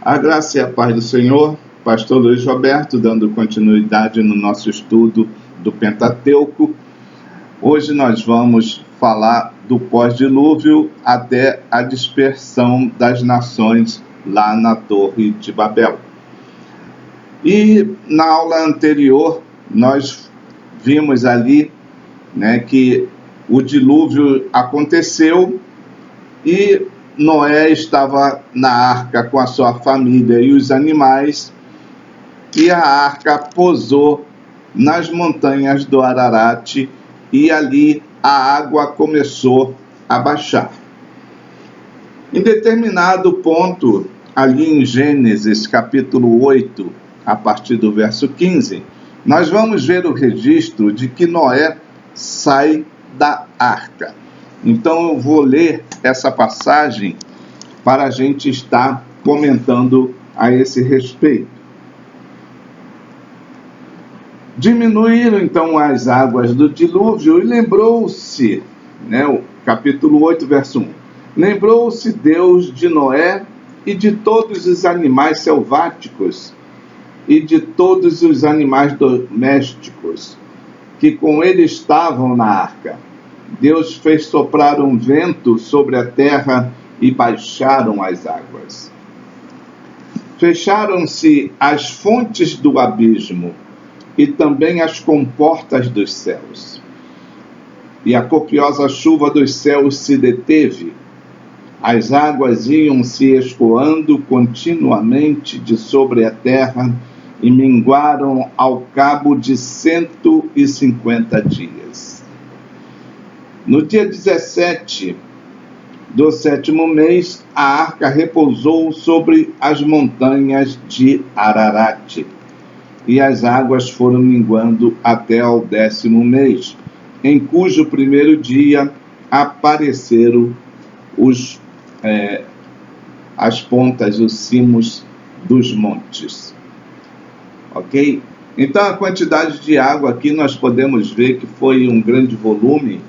A graça e a paz do Senhor, Pastor Luiz Roberto, dando continuidade no nosso estudo do Pentateuco. Hoje nós vamos falar do pós-dilúvio até a dispersão das nações lá na Torre de Babel. E na aula anterior nós vimos ali, que o dilúvio aconteceu e Noé estava na arca com a sua família e os animais, e a arca pousou nas montanhas do Ararat, e ali a água começou a baixar. Em determinado ponto, ali em Gênesis capítulo 8, a partir do verso 15, nós vamos ver o registro de que Noé sai da arca. Então eu vou ler essa passagem para a gente estar comentando a esse respeito. Diminuíram então as águas do dilúvio e lembrou-se, o capítulo 8, verso 1. Lembrou-se Deus de Noé e de todos os animais selváticos e de todos os animais domésticos que com ele estavam na arca. Deus fez soprar um vento sobre a terra e baixaram as águas. Fecharam-se as fontes do abismo e também as comportas dos céus. E a copiosa chuva dos céus se deteve. As águas iam se escoando continuamente de sobre a terra e minguaram ao cabo de 150 dias. No dia 17 do 7º mês, a arca repousou sobre as montanhas de Ararat, e as águas foram minguando até ao 10º mês, em cujo primeiro dia apareceram as pontas, os cimos dos montes. Ok? Então a quantidade de água aqui nós podemos ver que foi um grande volume,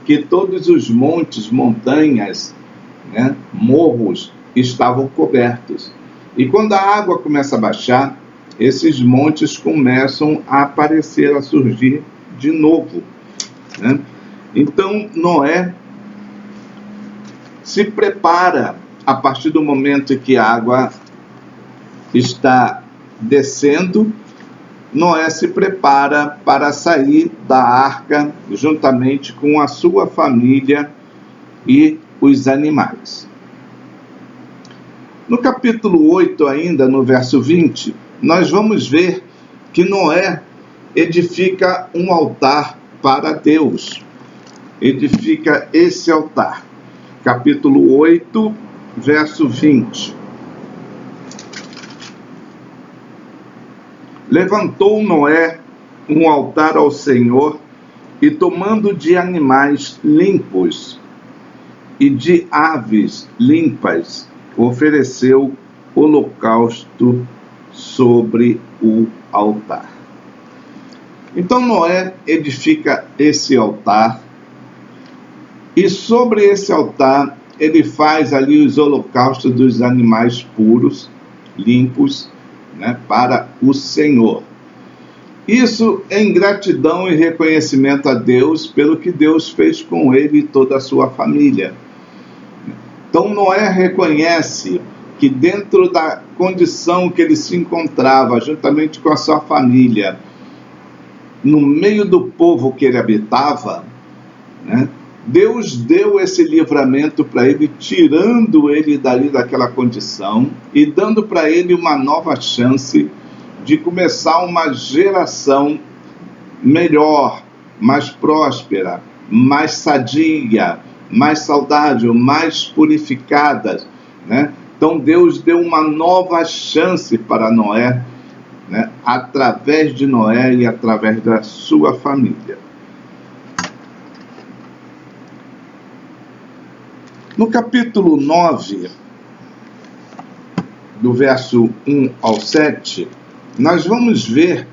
que todos os montes, montanhas, morros estavam cobertos. E quando a água começa a baixar, esses montes começam a aparecer, a surgir de novo. Então Noé se prepara a partir do momento que a água está descendo. Noé se prepara para sair da arca juntamente com a sua família e os animais. No capítulo 8, ainda no verso 20, nós vamos ver que Noé edifica um altar para Deus. Edifica esse altar. Capítulo 8, verso 20. Levantou Noé um altar ao Senhor e, tomando de animais limpos e de aves limpas, ofereceu holocausto sobre o altar. Então Noé edifica esse altar e sobre esse altar ele faz ali os holocaustos dos animais puros, limpos, para o Senhor. Isso em gratidão e reconhecimento a Deus pelo que Deus fez com ele e toda a sua família. Então Noé reconhece que dentro da condição que ele se encontrava, juntamente com a sua família, no meio do povo que ele habitava, Deus deu esse livramento para ele, tirando ele dali daquela condição e dando para ele uma nova chance de começar uma geração melhor, mais próspera, mais sadia, mais saudável, mais purificada. Então Deus deu uma nova chance para Noé, através de Noé e através da sua família. No capítulo 9, do verso 1 ao 7, nós vamos ver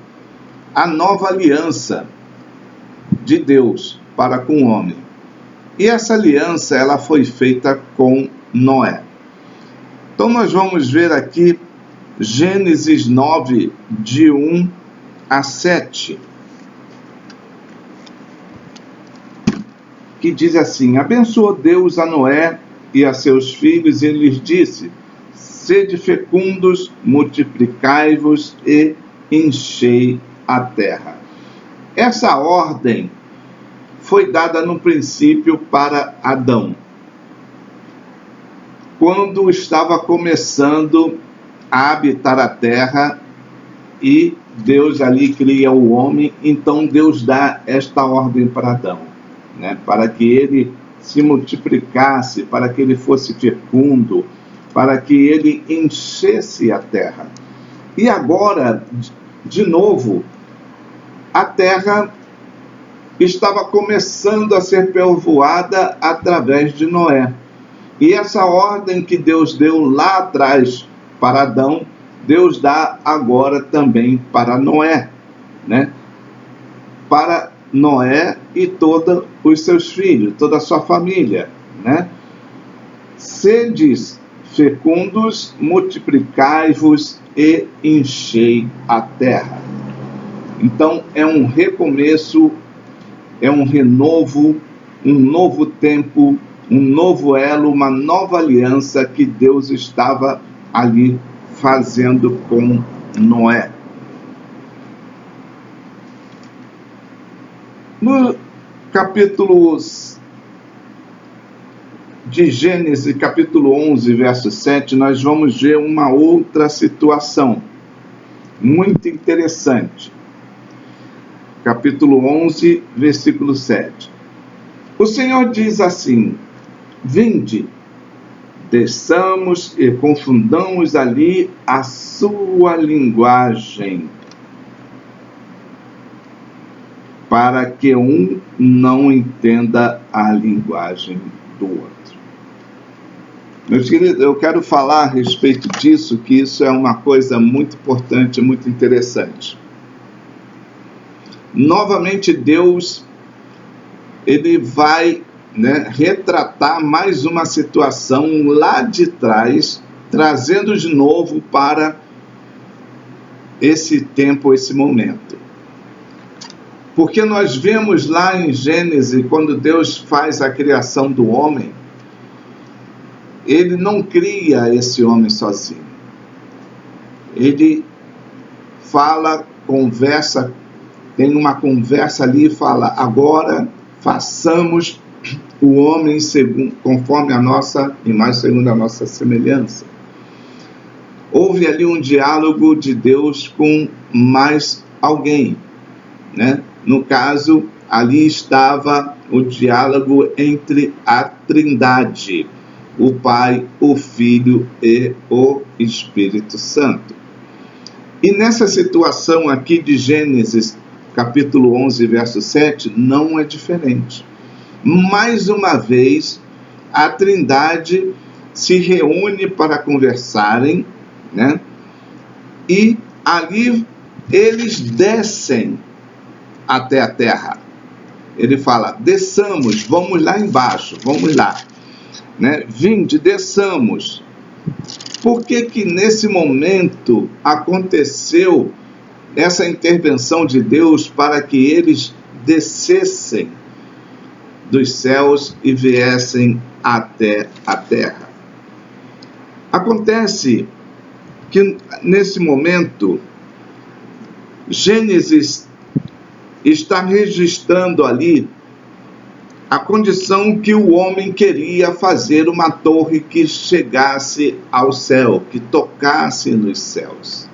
a nova aliança de Deus para com o homem. E essa aliança ela foi feita com Noé. Então nós vamos ver aqui Gênesis 9, de 1 a 7, que diz assim: abençoou Deus a Noé e a seus filhos, e lhes disse: sede fecundos, multiplicai-vos e enchei a terra. Essa ordem foi dada no princípio para Adão, quando estava começando a habitar a terra, e Deus ali cria o homem. Então Deus dá esta ordem para Adão, né? Para que ele se multiplicasse, para que ele fosse fecundo, para que ele enchesse a terra. E agora, de novo, a terra estava começando a ser povoada através de Noé. E essa ordem que Deus deu lá atrás para Adão, Deus dá agora também para Noé, né? Para Noé e todos os seus filhos, toda a sua família, né? Sedes fecundos, multiplicai-vos e enchei a terra. Então é um recomeço, é um renovo, um novo tempo, um novo elo, uma nova aliança que Deus estava ali fazendo com Noé. No capítulo de Gênesis, capítulo 11, verso 7, nós vamos ver uma outra situação muito interessante. Capítulo 11, versículo 7. O Senhor diz assim: vinde, desçamos e confundamos ali a sua linguagem, para que um não entenda a linguagem do outro. Meus queridos, eu quero falar a respeito disso, que isso é uma coisa muito importante, muito interessante. Novamente Deus, ele vai, retratar mais uma situação lá de trás, trazendo de novo para esse tempo, esse momento. Porque nós vemos lá em Gênesis, quando Deus faz a criação do homem, ele não cria esse homem sozinho. Ele fala, conversa, tem uma conversa ali e fala: agora façamos o homem conforme a nossa imagem, segundo a nossa semelhança. Houve ali um diálogo de Deus com mais alguém, né? No caso, ali estava o diálogo entre a Trindade, o Pai, o Filho e o Espírito Santo. E nessa situação aqui de Gênesis, capítulo 11, verso 7, não é diferente. Mais uma vez, a Trindade se reúne para conversarem, né? E ali eles descem até a terra. Ele fala: desçamos, vamos lá embaixo, vamos lá, né? Vinde, desçamos. Por que nesse momento aconteceu essa intervenção de Deus para que eles descessem dos céus e viessem até a terra? Acontece que nesse momento Gênesis está registrando ali a condição que o homem queria fazer uma torre que chegasse ao céu, que tocasse nos céus.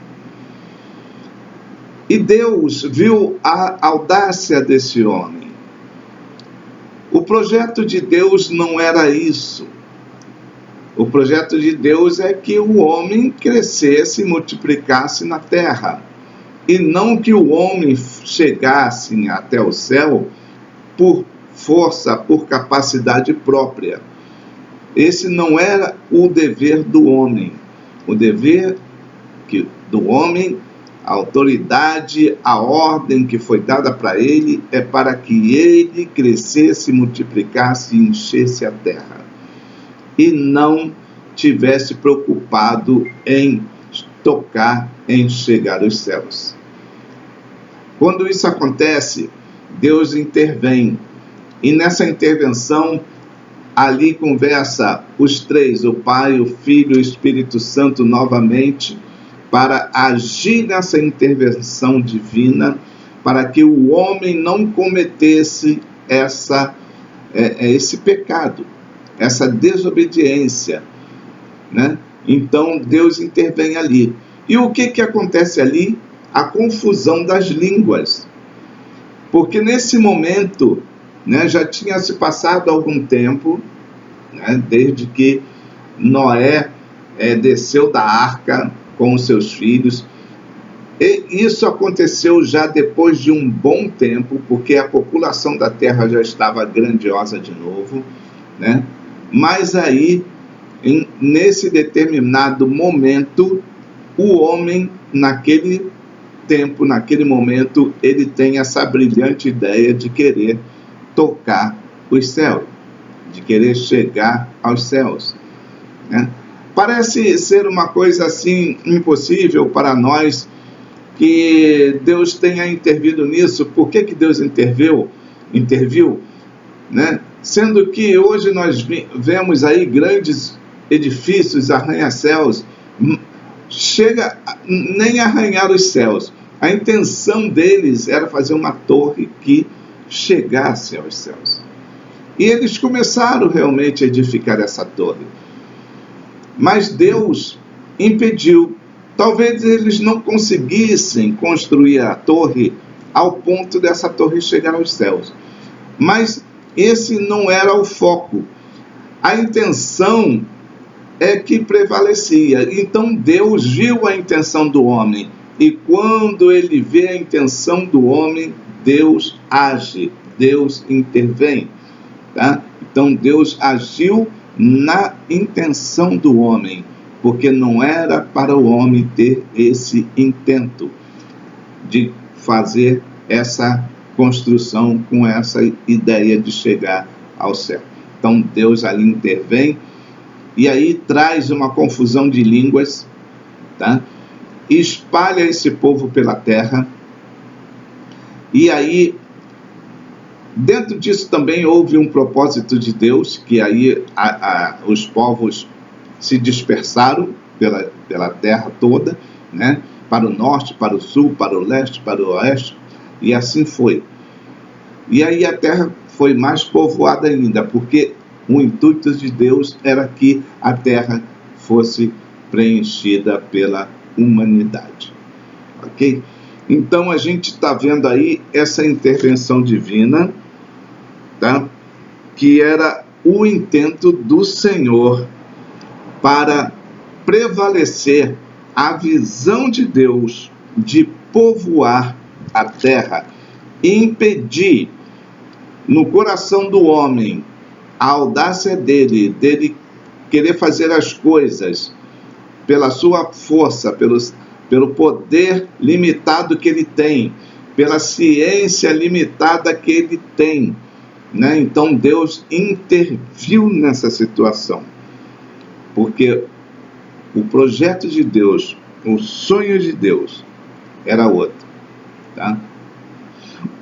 E Deus viu a audácia desse homem. O projeto de Deus não era isso. O projeto de Deus é que o homem crescesse e multiplicasse na terra. E não que o homem chegasse até o céu por força, por capacidade própria. Esse não era o dever do homem. O dever do homem, a autoridade, a ordem que foi dada para ele é para que ele crescesse, multiplicasse e enchesse a terra. E não tivesse preocupado em tocar, em chegar aos céus. Quando isso acontece, Deus intervém. E nessa intervenção, ali conversa os três, o Pai, o Filho e o Espírito Santo novamente, para agir nessa intervenção divina, para que o homem não cometesse esse pecado, essa desobediência, né? Então Deus intervém ali. E o que acontece ali? A confusão das línguas. Porque nesse momento, né, já tinha se passado algum tempo, né, desde que Noé desceu da arca com os seus filhos. E isso aconteceu já depois de um bom tempo, porque a população da terra já estava grandiosa de novo, né? Mas aí, nesse determinado momento, o homem, naquele tempo, naquele momento, ele tem essa brilhante ideia de querer tocar os céus, de querer chegar aos céus, né? Parece ser uma coisa assim impossível para nós que Deus tenha intervido nisso. Por que Deus interviu, né? Sendo que hoje nós vemos aí grandes edifícios, arranha-céus, chega nem a arranhar os céus. A intenção deles era fazer uma torre que chegasse aos céus. E eles começaram realmente a edificar essa torre. Mas Deus impediu. Talvez eles não conseguissem construir a torre ao ponto dessa torre chegar aos céus. Mas esse não era o foco. A intenção é que prevalecia. Então Deus viu a intenção do homem. E quando ele vê a intenção do homem, Deus age, Deus intervém. Tá? Então Deus agiu na intenção do homem, porque não era para o homem ter esse intento de fazer essa construção com essa ideia de chegar ao céu. Então Deus ali intervém e aí traz uma confusão de línguas, tá? Espalha esse povo pela terra. E aí, dentro disso também houve um propósito de Deus, que aí os povos se dispersaram pela terra toda, né? Para o norte, para o sul, para o leste, para o oeste, e assim foi. E aí a terra foi mais povoada ainda, porque o intuito de Deus era que a terra fosse preenchida pela humanidade. Ok? Então a gente está vendo aí essa intervenção divina, tá? Que era o intento do Senhor para prevalecer a visão de Deus de povoar a terra e impedir no coração do homem a audácia dele querer fazer as coisas pela sua força, pelo poder limitado que ele tem, pela ciência limitada que ele tem, né? Então Deus interviu nessa situação, porque o projeto de Deus, o sonho de Deus era outro, tá?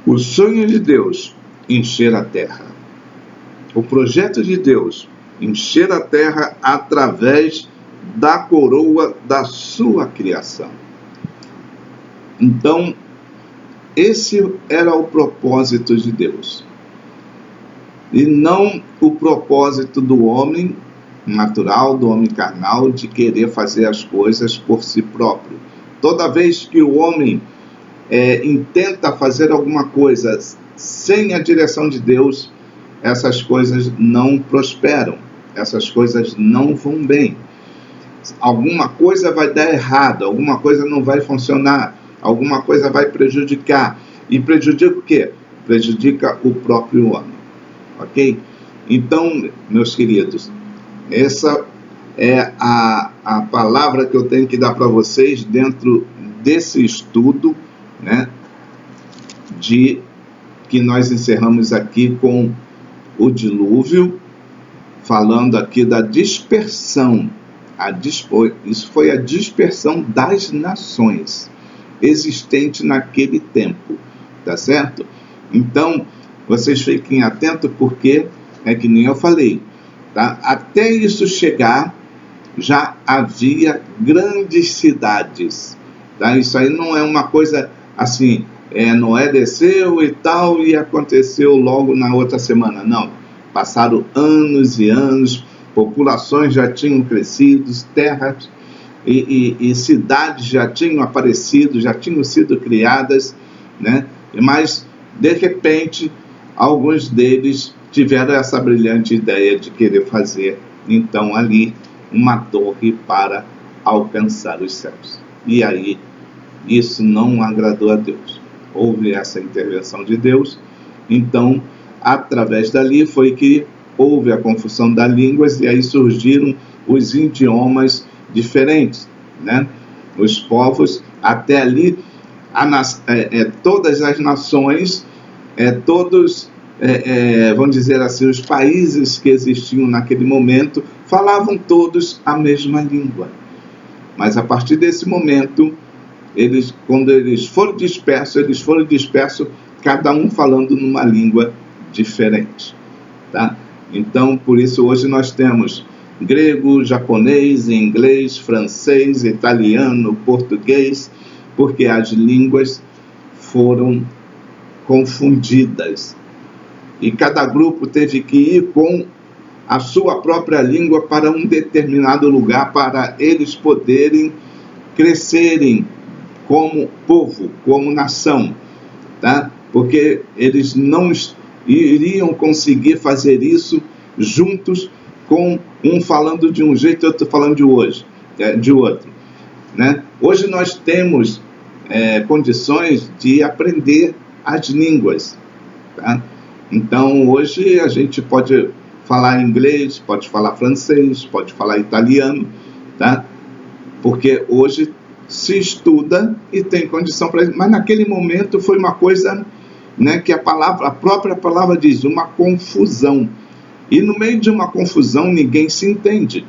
O sonho de Deus, encher a terra. O projeto de Deus, encher a terra através da coroa da sua criação. Então, esse era o propósito de Deus. E não o propósito do homem natural, do homem carnal, de querer fazer as coisas por si próprio. Toda vez que o homem intenta fazer alguma coisa sem a direção de Deus, essas coisas não prosperam, essas coisas não vão bem. Alguma coisa vai dar errado, alguma coisa não vai funcionar, alguma coisa vai prejudicar. E prejudica o quê? Prejudica o próprio homem. Ok? Então, meus queridos, essa é a palavra que eu tenho que dar para vocês dentro desse estudo, né, que nós encerramos aqui com o dilúvio, falando aqui da dispersão Isso foi a dispersão das nações existente naquele tempo, tá certo? Então, vocês fiquem atentos, porque é que nem eu falei, tá? Até isso chegar, já havia grandes cidades, tá? Isso aí não é uma coisa assim, Noé desceu e tal, e aconteceu logo na outra semana, não. Passaram anos e anos, populações já tinham crescido, terras e cidades já tinham aparecido, já tinham sido criadas, né? Mas, de repente, alguns deles tiveram essa brilhante ideia de querer fazer, então, ali, uma torre para alcançar os céus. E aí, isso não agradou a Deus. Houve essa intervenção de Deus, então, através dali foi que houve a confusão das línguas, e aí surgiram os idiomas diferentes, né? Os povos, até ali, todas as nações, vamos dizer assim, os países que existiam naquele momento, falavam todos a mesma língua. Mas a partir desse momento, quando eles foram dispersos, cada um falando numa língua diferente, tá? Então, por isso, hoje nós temos grego, japonês, inglês, francês, italiano, português, porque as línguas foram confundidas. E cada grupo teve que ir com a sua própria língua para um determinado lugar, para eles poderem crescerem como povo, como nação, tá? Porque eles não iriam conseguir fazer isso juntos, com um falando de um jeito e outro falando de outro, né? Hoje nós temos condições de aprender as línguas, tá? Então, hoje a gente pode falar inglês, pode falar francês, pode falar italiano, tá? Porque hoje se estuda e tem condição para isso. Mas naquele momento foi uma coisa, né, que a própria palavra diz, uma confusão. E no meio de uma confusão ninguém se entende,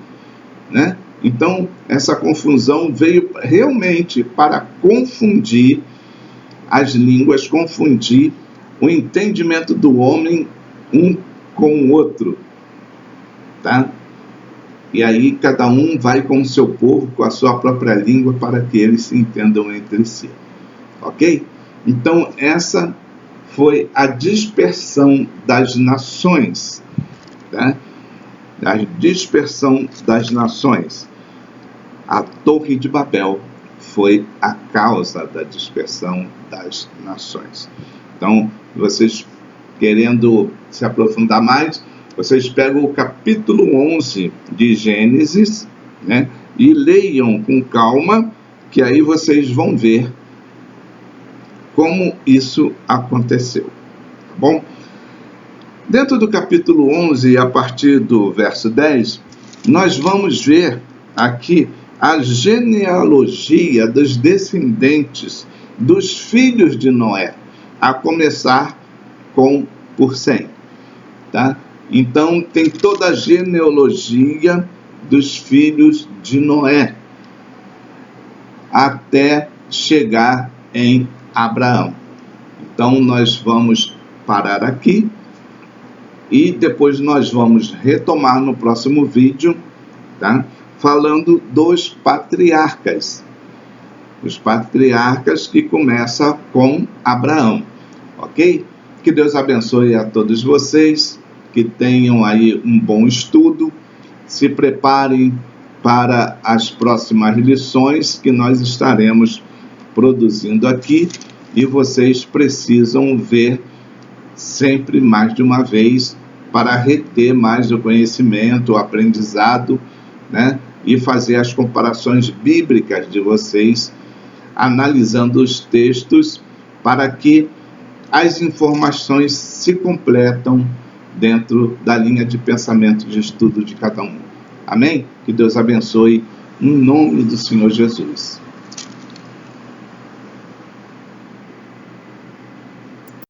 né? Então, essa confusão veio realmente para confundir as línguas, confundir o entendimento do homem um com o outro, tá? E aí cada um vai com o seu povo, com a sua própria língua, para que eles se entendam entre si, ok? Então, essa foi a dispersão das nações, tá? A dispersão das nações. A Torre de Babel foi a causa da dispersão das nações. Então, vocês querendo se aprofundar mais, vocês pegam o capítulo 11 de Gênesis, né, e leiam com calma, que aí vocês vão ver como isso aconteceu, tá bom? Dentro do capítulo 11, a partir do verso 10, nós vamos ver aqui a genealogia dos descendentes dos filhos de Noé, a começar por Sem, tá? Então, tem toda a genealogia dos filhos de Noé, até chegar em Abraão. Então, nós vamos parar aqui, e depois nós vamos retomar no próximo vídeo, tá? Falando dos patriarcas. Os patriarcas que começam com Abraão, ok? Que Deus abençoe a todos vocês, que tenham aí um bom estudo, se preparem para as próximas lições que nós estaremos produzindo aqui, e vocês precisam ver sempre mais de uma vez para reter mais o conhecimento, o aprendizado, né? E fazer as comparações bíblicas de vocês, analisando os textos, para que as informações se completam dentro da linha de pensamento de estudo de cada um. Amém? Que Deus abençoe, em nome do Senhor Jesus.